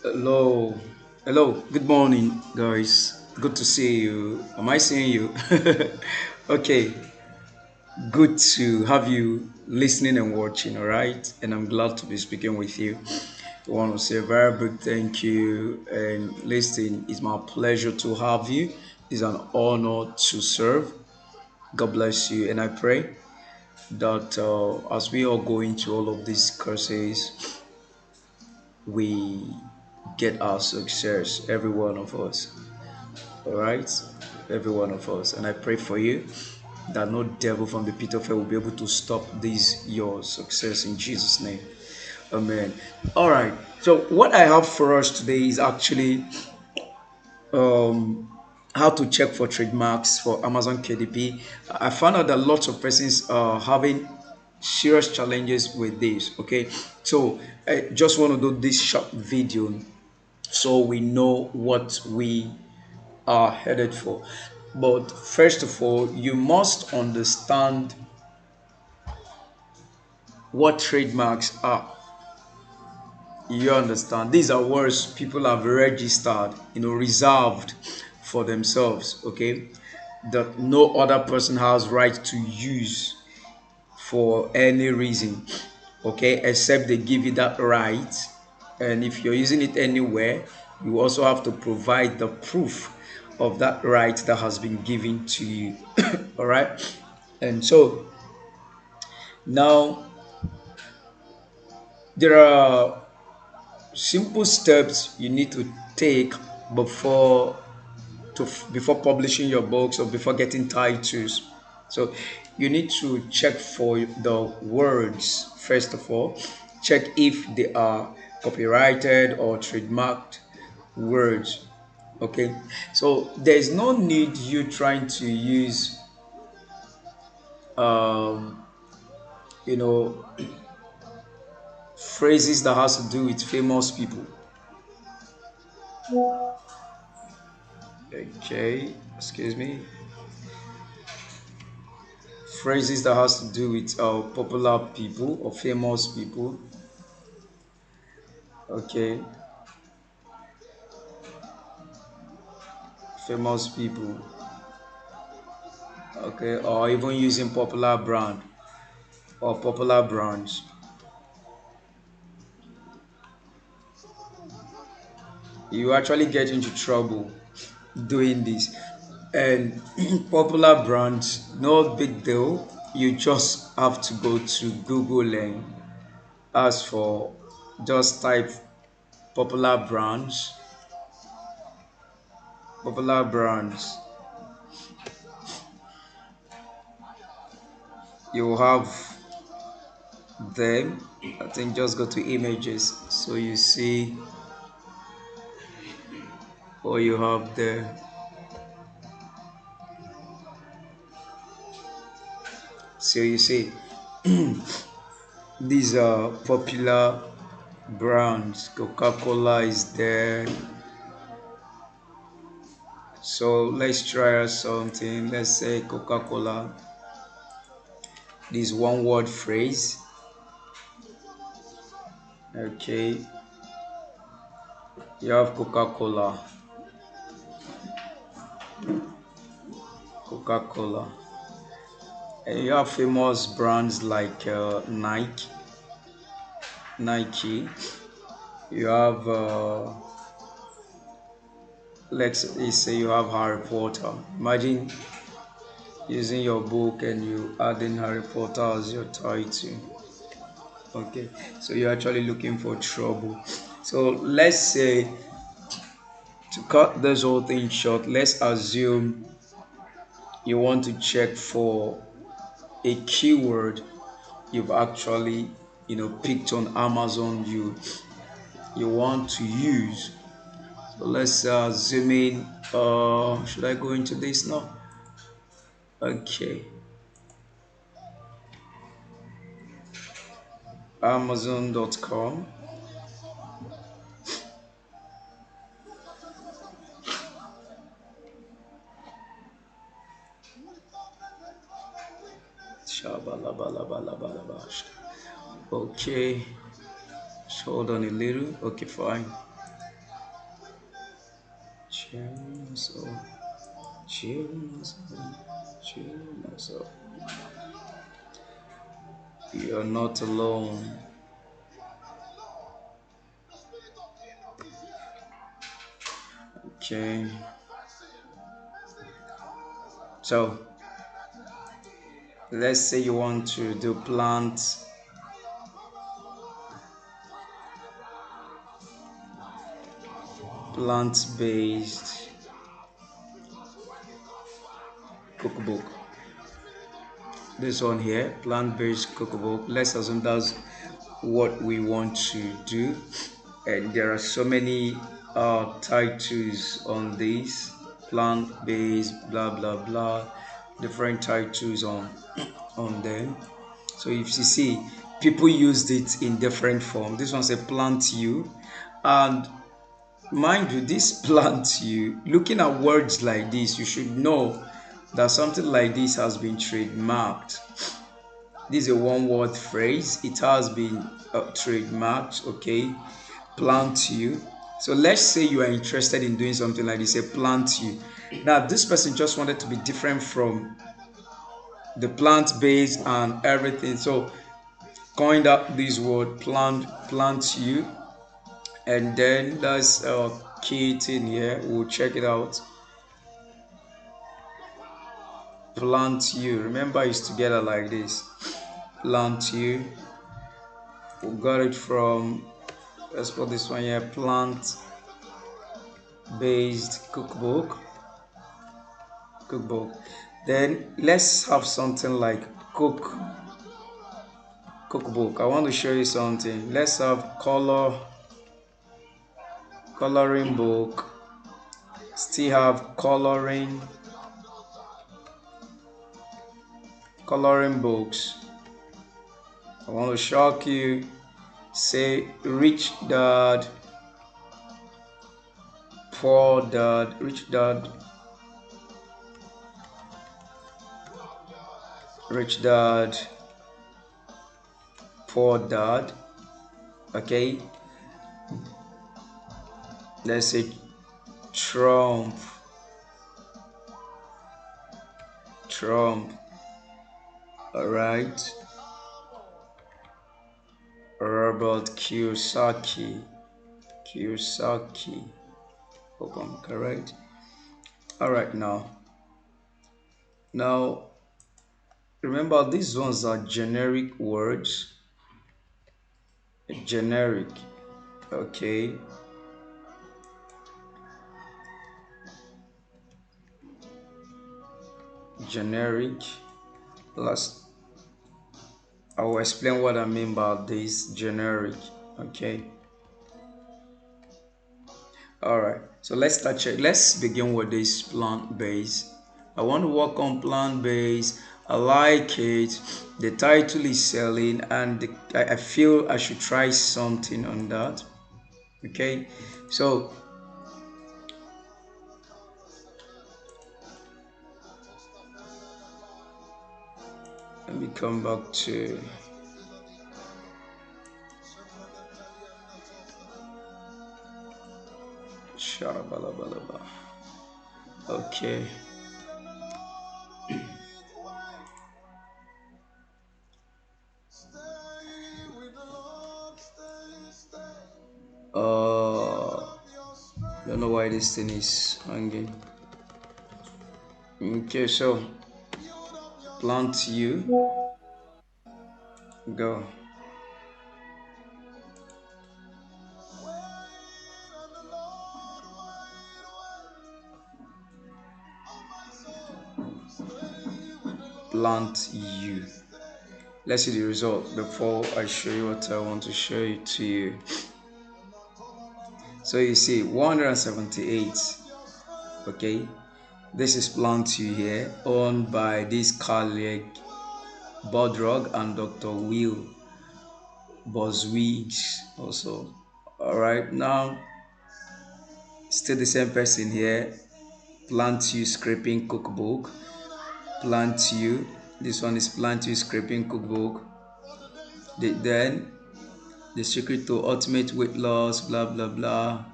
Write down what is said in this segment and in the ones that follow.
Hello, hello. Good morning, guys. Good to see you. Am I seeing you? Okay, good to have you listening and watching. All right, and I'm glad to be speaking with you. I want to say a very big thank you and listen. It's my pleasure to have you. It's an honor to serve. God bless you, and I pray that as we are going to all of these courses, we get our success, every one of us. All right, every one of us. And I pray for you that no devil from the pit of hell will be able to stop this your success in Jesus' name. Amen. All right. So what I have for us today is actually um how to check for trademarks for Amazon KDP. I found out that lots of persons are having serious challenges with this. Okay, so I just want to do this short video so we know what we are headed for. But first of all, you must understand what trademarks are. You understand? These are words people have registered, reserved for themselves, okay? That no other person has right to use for any reason, okay? Except they give you that right. And if you're using it anywhere, you also have to provide the proof of that right that has been given to you. All right. And so now there are simple steps you need to take before before publishing your books or before getting titles. So you need to check for the words first of all. Check if they are copyrighted or trademarked words. Okay, so there's no need you trying to use um, you know phrases that has to do with famous people. Okay, excuse me. Phrases that has to do with popular people or famous people. Okay, famous people. Okay, or even using popular brand or popular brands. You actually get into trouble doing this. And popular brands, no big deal. You just have to go to Google and ask for, just type popular brands, popular brands. You have them. I think just go to images so you see what you have there. So you see these are popular brands. Coca-Cola is there. So let's try out something. Let's say Coca-Cola. This one word phrase. Okay, you have Coca-Cola. Coca-Cola. And you have famous brands like Nike. Nike. You have let's say you have Harry Potter. Imagine using your book and you adding Harry Potter as your title. Okay, so you're actually looking for trouble. So let's say, to cut this whole thing short, let's assume you want to check for a keyword you've actually picked on Amazon, you want to use. So let's zoom in. Should I go into this now? Okay, Amazon.com. Okay, hold on a little. Okay, fine. So, cheering myself, cheering myself. You're not alone. Okay. So let's say you want to do plant-based cookbook. This one here, plant-based cookbook. Let's assume that's what we want to do, and there are so many titles on this plant-based, blah blah blah, different titles on them. So if you see, people used it in different form. This one's a plant you, and mind you, this plant you, looking at words like this, you should know that something like this has been trademarked. This is a one-word phrase. It has been trademarked. Okay, plant you. So let's say you are interested in doing something like this, a plant you. Now this person just wanted to be different from the plant-based and everything. So coined up this word plant you, and then that's a key thing here. We'll check it out. Plant you, remember it's together like this. Plant you, we got it from, let's put this one here, plant based cookbook. Then let's have something like cookbook. I want to show you something. Let's have coloring book. Still have coloring books. I want to shock you. Say rich dad, poor dad, rich dad, poor dad. Okay, let's say Trump. All right. Robert Kiyosaki. Hope I'm correct. All right, now remember these ones are generic words. Generic. Okay. Generic. Last, I will explain what I mean by this generic. Okay. All right. So let's start check. Let's begin with this plant-based. I want to work on plant-based. I like it. The title is selling, and I feel I should try something on that. Okay. So let me come back to Sharabalaba. Okay. Don't know why this thing is hanging. Okay, so plant you go. Plant you. Let's see the result before I show you what I want to show you to you. So you see 178. Okay, this is plant you here, owned by this colleague Bodrog and Dr. Will Boswig also. All right, now still the same person here. Plant you scraping cookbook. Plant you. This one is plant you scraping cookbook. Then the secret to ultimate weight loss. Blah blah blah.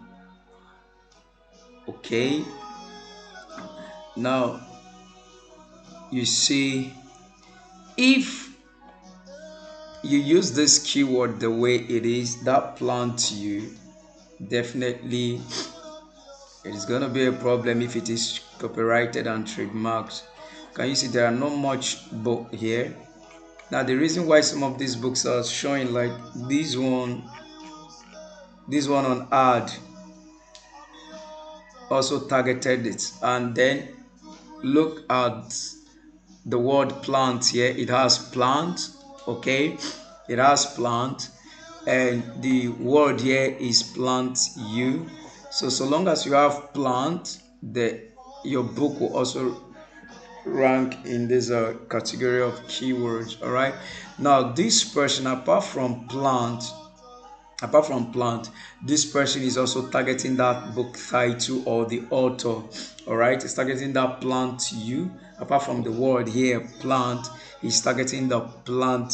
Okay, Now you see, if you use this keyword the way it is, that plant to you, definitely it is going to be a problem if it is copyrighted and trademarked. Can you see there are not much book here? Now the reason why some of these books are showing, like this one on ad also targeted it, and then look at the word plant here. It has plant, okay, it has plant, and the word here is plant you. So long as you have plant, your book will also rank in this category of keywords. All right, now this person, apart from plant, this person is also targeting that book title or the author. All right, it's targeting that plant you. Apart from the word here plant, he's targeting the plant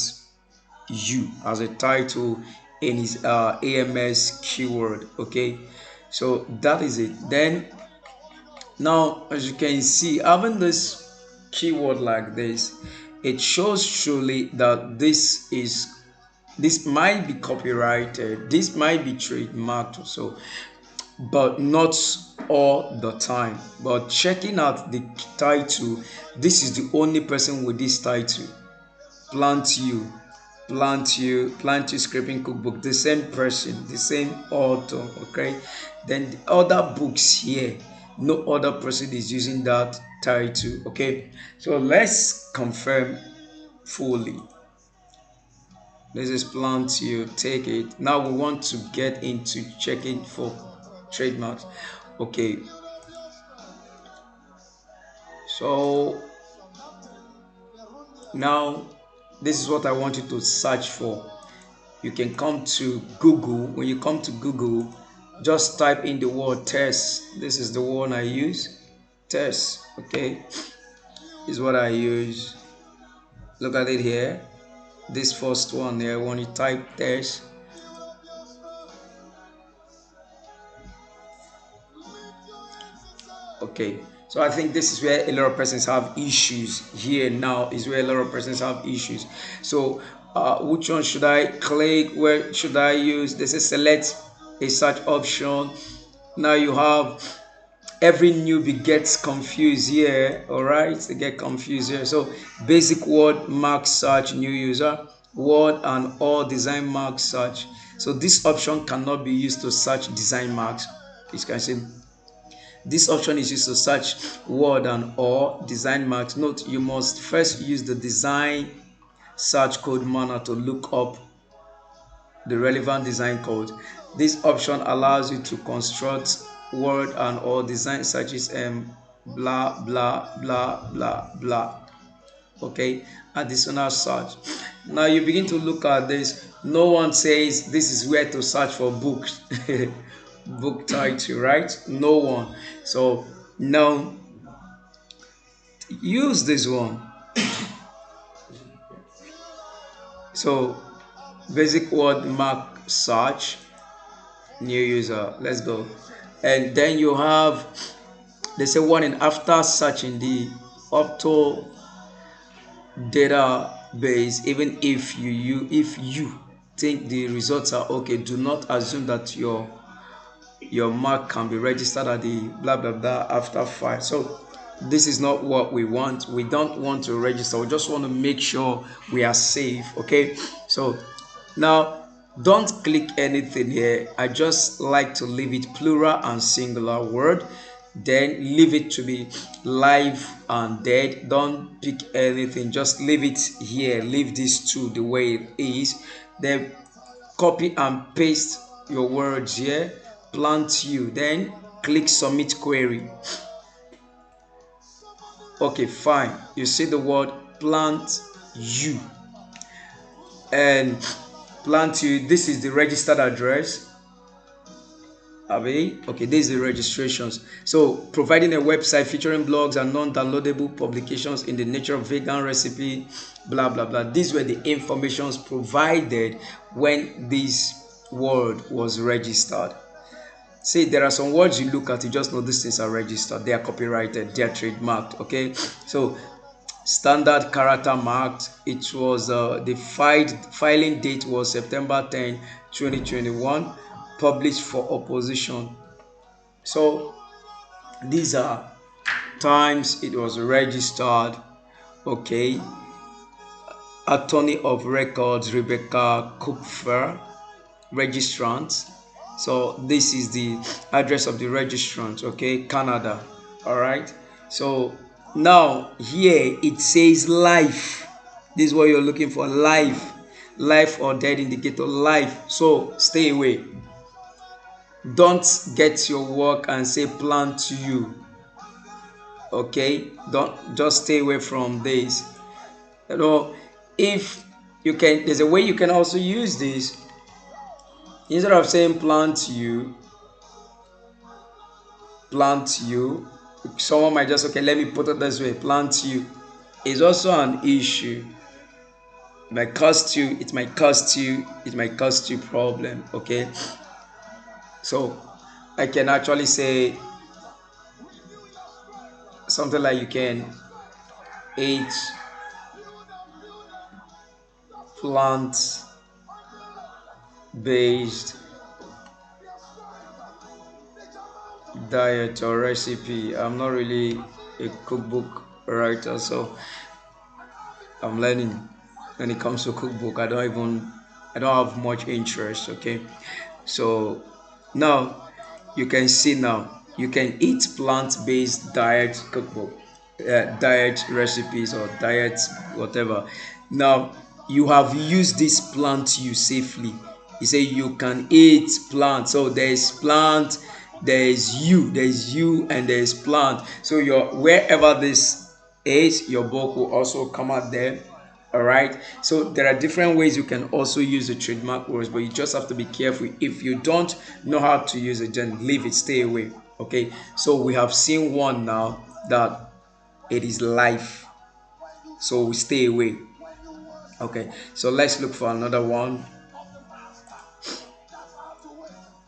you as a title in his AMS keyword. Okay, so that is it. Then now, as you can see, having this keyword like this, it shows truly that this might be copyrighted, this might be trademarked also, but not all the time. But checking out the title, this is the only person with this title. Plant you, plant you scraping cookbook, the same person, the same author. Okay, then the other books here, no other person is using that title. Okay, so let's confirm fully. This is plant you, take it. Now we want to get into checking for trademarks. Okay, so now this is what I want you to search for. You can come to Google. When you come to Google, just type in the word test. This is the one I use, test. Okay, this is what I use. Look at it here, this first one there. When you type test, okay, so I think this is where a lot of persons have issues. Here now is where a lot of persons have issues. So which one should I click? Where should I use? This is select a search option. Now you have every newbie gets confused here. All right, they get confused here. So basic word mark search, new user, word and all design mark search. So this option cannot be used to search design marks. You can see this option is used to search word and or design marks. Note, you must first use the design search code manner to look up the relevant design code. This option allows you to construct word and or design searches and blah blah blah blah blah. Okay, additional search. Now you begin to look at this. No one says this is where to search for books. Book title, right? No one. So now use this one. So basic word mark search, new user, let's go. And then you have, they say warning, after searching the USPTO database, even if you think the results are okay, do not assume that your mark can be registered at the blah blah blah after 5. So this is not what we want. We don't want to register. We just want to make sure we are safe. Okay, so now don't click anything here. I just like to leave it plural and singular word, then leave it to be live and dead. Don't pick anything, just leave it here. Leave this to the way it is, then copy and paste your words here, plant you, then click submit query. Okay, fine, you see the word plant you, and plant you, this is the registered address. Okay, this is the registrations. So providing a website featuring blogs and non-downloadable publications in the nature of vegan recipe, blah blah blah. These were the informations provided when this word was registered. See, there are some words you look at, you just know these things are registered, they are copyrighted, they are trademarked. Okay, so standard character marked. It was the filing date was September 10, 2021. Published for opposition. So these are times it was registered. Okay, attorney of records Rebecca Kupfer, registrant. So this is the address of the registrant. Okay, Canada. All right, so now here it says life. This is what you're looking for. Life or dead indicator. Life. So stay away. Don't get your work and say plan to you. Okay, don't, just stay away from this. If you can, there's a way you can also use this. Instead of saying plan to you, someone might just, okay, let me put it this way, plan to you is also an issue. It might cost you problem. Okay, so I can actually say something like, you can eat plant based diet or recipe. I'm not really a cookbook writer, so I'm learning when it comes to cookbook. I don't have much interest. Okay, so now you can see, now you can eat plant-based diet cookbook, diet recipes or diet whatever. Now you have used this plant you safely. You say you can eat plant, so there is plant, there is you and there is plant. So your wherever this is, your book will also come out there. All right, so there are different ways you can also use the trademark words, but you just have to be careful. If you don't know how to use it, then leave it, stay away. Okay, so we have seen one now that it is life, so we stay away. Okay, so let's look for another one.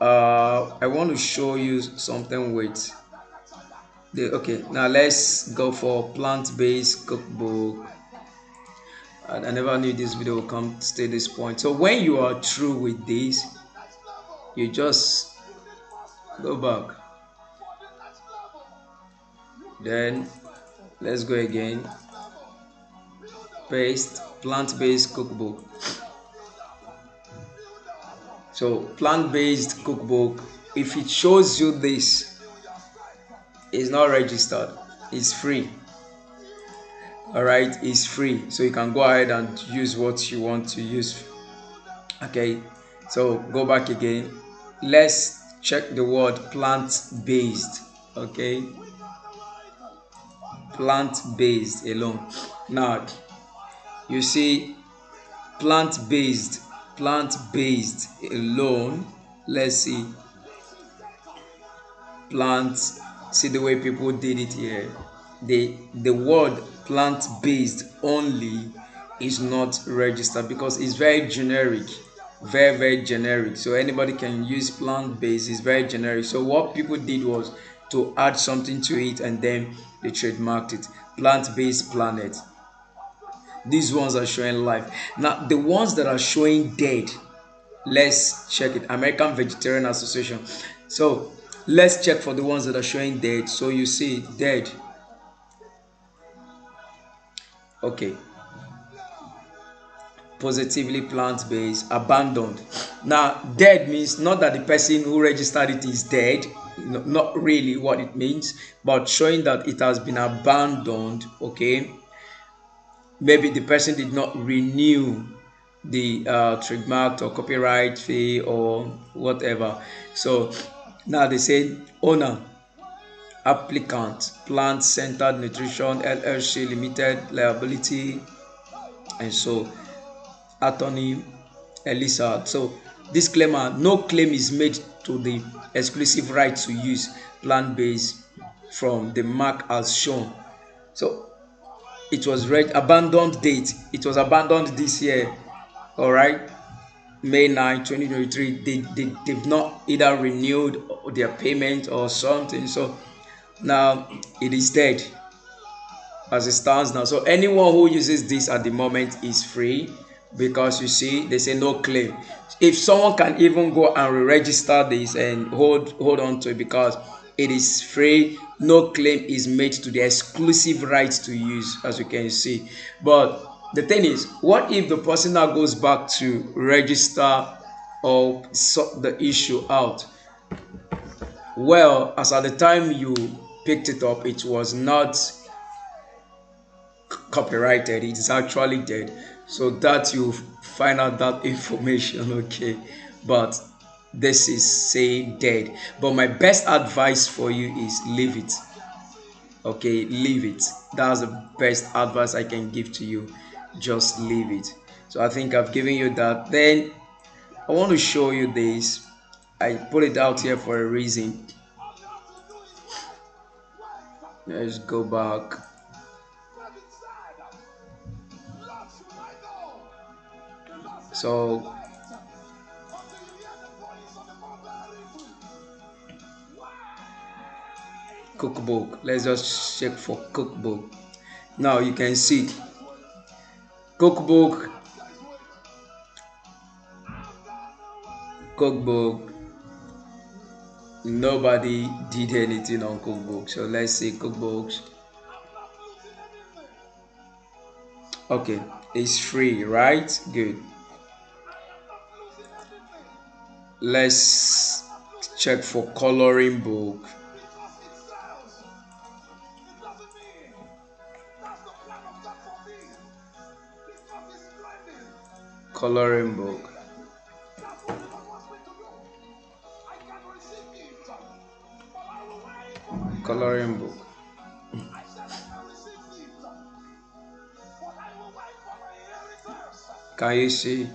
I want to show you something with the, okay, now let's go for plant-based cookbook. I never knew this video would come to this point. So when you are through with this, you just go back. Then let's go again. Paste plant-based cookbook. So plant-based cookbook, if it shows you this, is not registered, it's free. All right, it's free, so you can go ahead and use what you want to use. Okay, so go back again. Let's check the word plant-based. Okay, plant-based alone. Now you see plant-based alone. Let's see plants. See the way people did it here. The word plant-based only is not registered because it's very generic, very generic. So anybody can use plant-based. It's very generic. So what people did was to add something to it, and then they trademarked it. Plant-based planet. These ones are showing life. Now the ones that are showing dead, let's check it. American Vegetarian Association. So let's check for the ones that are showing dead. So you see dead. Okay, positively plant-based, abandoned. Now dead means not that the person who registered it is dead, not really what it means, but showing that it has been abandoned. Okay, maybe the person did not renew the trademark or copyright fee or whatever. So now they say owner, applicant, Plant Centered Nutrition LLC Limited, liability, and so attorney Elisa. So disclaimer: no claim is made to the exclusive right to use plant-based from the mark as shown. So it was abandoned date. It was abandoned this year. All right. May 9, 2023, they've not either renewed their payment or something. So now it is dead as it stands now. So anyone who uses this at the moment is free, because you see they say no claim. If someone can even go and re-register this and hold on to it, because it is free, no claim is made to the exclusive right to use, as you can see. But the thing is, what if the person now goes back to register or sort the issue out? Well, as at the time you picked it up, it was not copyrighted, it is actually dead. So that you find out that information, okay? But this is say dead. But my best advice for you is leave it. Okay, leave it. That's the best advice I can give to you. Just leave it. So I think I've given you that. Then I want to show you this. I put it out here for a reason. Let's go back. So cookbook, let's just check for cookbook. Now you can see cookbook, cookbook, nobody did anything on cookbook. So let's see cookbooks. Okay, it's free, right? Good. Let's check for coloring book. Coloring book. Coloring book. Can you see?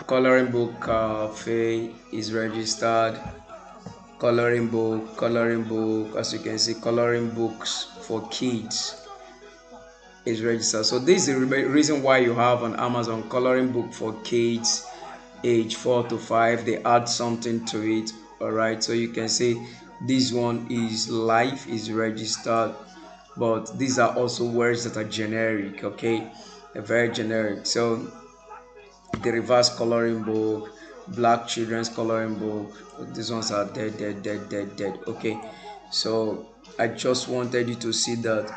Coloring book cafe is registered. Coloring book, as you can see, coloring books for kids is registered. So this is the reason why you have an Amazon coloring book for kids age 4 to 5. They add something to it. All right, so you can see this one is live, is registered, but these are also words that are generic. Okay, they're very generic. So the reverse coloring book, black children's coloring book, these ones are dead. Okay, so I just wanted you to see that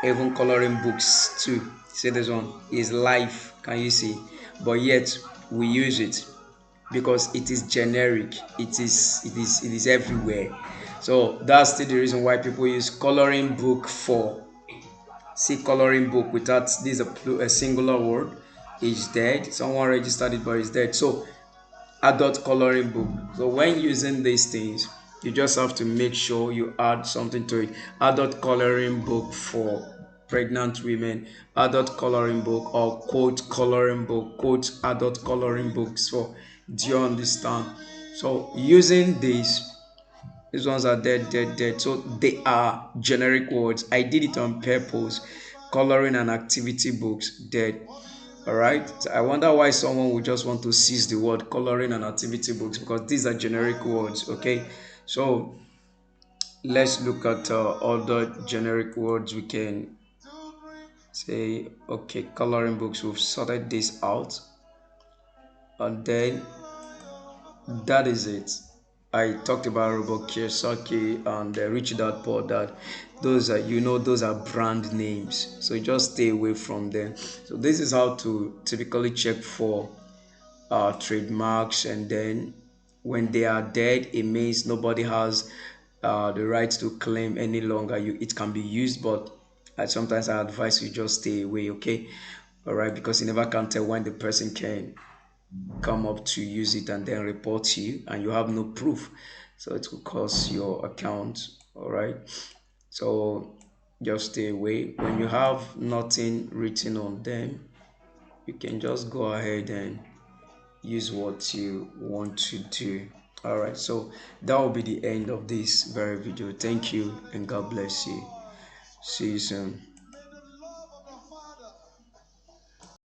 even coloring books too, see this one is live, can you see? But yet we use it because it is generic, it is everywhere. So that's still the reason why people use coloring book for. See, coloring book without this a singular word is dead. Someone registered it but it's dead. So adult coloring book. So when using these things, you just have to make sure you add something to it. Adult coloring book for pregnant women, adult coloring book, or quote coloring book, quote adult coloring books for. Do you understand? So using these ones are dead. So they are generic words. I did it on purpose. Coloring and activity books, dead. All right. So I wonder why someone would just want to seize the word coloring and activity books, because these are generic words. Okay. So let's look at other generic words we can say. Okay, coloring books. We've sorted this out, and then that is it. I talked about Robert Kiyosaki and Rich Dad Poor Dad. Those are, those are brand names. So just stay away from them. So this is how to typically check for trademarks, and then when they are dead, it means nobody has the right to claim any longer. It can be used, but sometimes I advise you just stay away. Okay, all right, because you never can tell when the person can come up to use it and then report you, and you have no proof, so it will cost your account. All right, so just stay away. When you have nothing written on them, you can just go ahead and use what you want to do. All right, so that will be the end of this very video. Thank you and God bless you. See you soon.